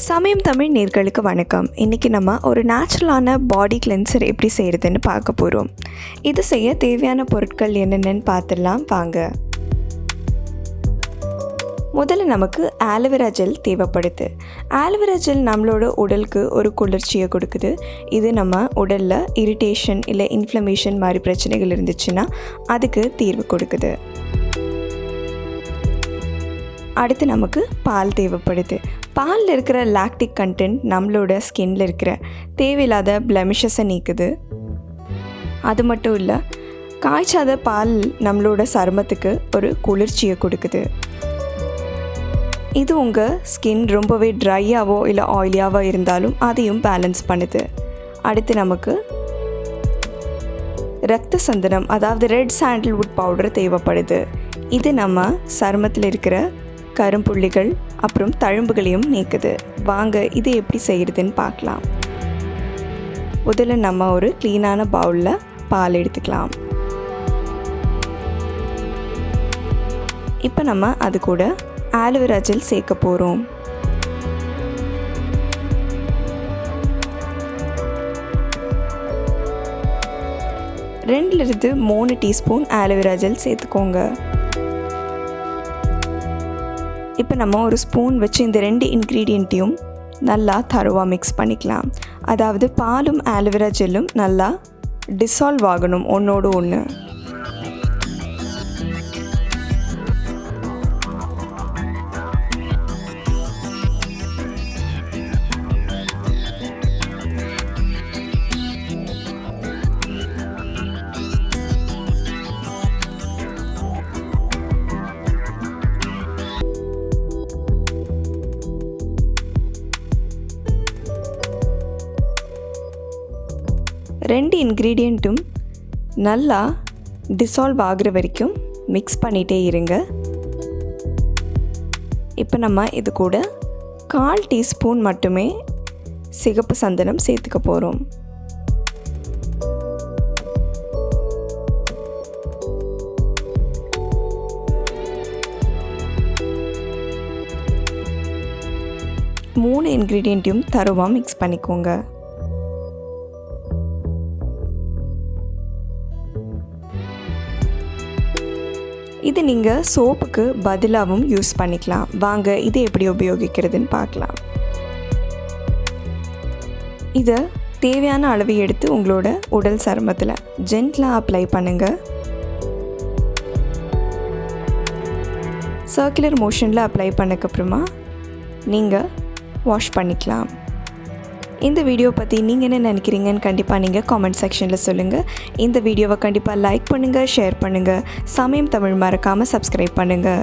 சமயம் தமிழ் நேர்களுக்கு வணக்கம். இன்றைக்கி நம்ம ஒரு நேச்சுரலான பாடி கிளென்சர் எப்படி செய்கிறதுன்னு பார்க்க போகிறோம். இது செய்ய தேவையான பொருட்கள் என்னென்னு பார்த்துடலாம் வாங்க. முதல்ல நமக்கு ஆலோவேரா ஜெல் தேவைப்படுது. ஆலோவேரா ஜெல் நம்மளோட உடலுக்கு ஒரு குளிர்ச்சியை கொடுக்குது. இது நம்ம உடலில் இரிட்டேஷன் இல்லை இன்ஃப்ளமேஷன் மாதிரி பிரச்சனைகள் இருந்துச்சுன்னா அதுக்கு தீர்வு கொடுக்குது. அடுத்து நமக்கு பால் தேவைப்படுது. பாலில் இருக்கிற லாக்டிக் கண்டென்ட் நம்மளோட ஸ்கின்னில் இருக்கிற தேவையில்லாத பிளெமிஷஸை நீக்குது. அது மட்டும் இல்லை, காய்ச்சாத பால் நம்மளோட சருமத்துக்கு ஒரு குளிர்ச்சியை கொடுக்குது. இது உங்கள் ஸ்கின் ரொம்பவே ட்ரையாவோ இல்லை ஆயிலியாவோ இருந்தாலும் அதையும் பேலன்ஸ் பண்ணுது. அடுத்து நமக்கு ரத்த சந்தனம், அதாவது ரெட் சாண்டல்வுட் பவுடர் தேவைப்படுது. இது நம்ம சருமத்தில் இருக்கிற கரும்புள்ளிகள் அப்புறம் தழும்புகளையும் நீக்குது. வாங்க இது எப்படி செய்கிறதுன்னு பார்க்கலாம். முதல்ல நம்ம ஒரு க்ளீனான பவுலில் பால் எடுத்துக்கலாம். இப்போ நம்ம அது கூட ஆலோவேரா ஜெல் சேர்க்க போகிறோம். ரெண்டுலேருந்து 3 டீஸ்பூன் ஆலோவேரா ஜெல் சேர்த்துக்கோங்க. இப்போ நம்ம ஒரு ஸ்பூன் வச்சு இந்த 2 இன்க்ரீடியண்ட்டையும் நல்லா தரோவாக மிக்ஸ் பண்ணிக்கலாம். அதாவது பாலும் ஆலோவேரா ஜெல்லும் நல்லா டிசால்வ் ஆகணும் ஒன்றோடு ஒன்று. ரெண்டு இன்க்ரீடியண்ட்டும் நல்லா டிசால்வ் ஆகிற வரைக்கும் மிக்ஸ் பண்ணிகிட்டே இருங்க. இப்போ நம்ம இது கூட 1/4 டீஸ்பூன் மட்டுமே சிகப்பு சந்தனம் சேர்த்துக்க போகிறோம். மூணு இன்க்ரீடியண்ட்டையும் தரோவாக மிக்ஸ் பண்ணிக்கோங்க. இது நீங்கள் சோப்புக்கு பதிலாகவும் யூஸ் பண்ணிக்கலாம். வாங்க இது எப்படி உபயோகிக்கிறதுன்னு பார்க்கலாம். இதை தேவையான அளவு எடுத்து உங்களோட உடல் சருமத்தில் ஜென்டலாக அப்ளை பண்ணுங்கள். சர்க்குலர் மோஷனில் அப்ளை பண்ணக்கப்புறமா நீங்கள் வாஷ் பண்ணிக்கலாம். இந்த வீடியோ பற்றி நீங்கள் என்ன நினைக்கிறீங்கன்னு கண்டிப்பாக நீங்கள் காமெண்ட் செக்ஷனில் சொல்லுங்கள். இந்த வீடியோவை கண்டிப்பாக லைக் பண்ணுங்கள், ஷேர் பண்ணுங்கள். சமயம் தமிழ் மறக்காமல் சப்ஸ்கிரைப் பண்ணுங்கள்.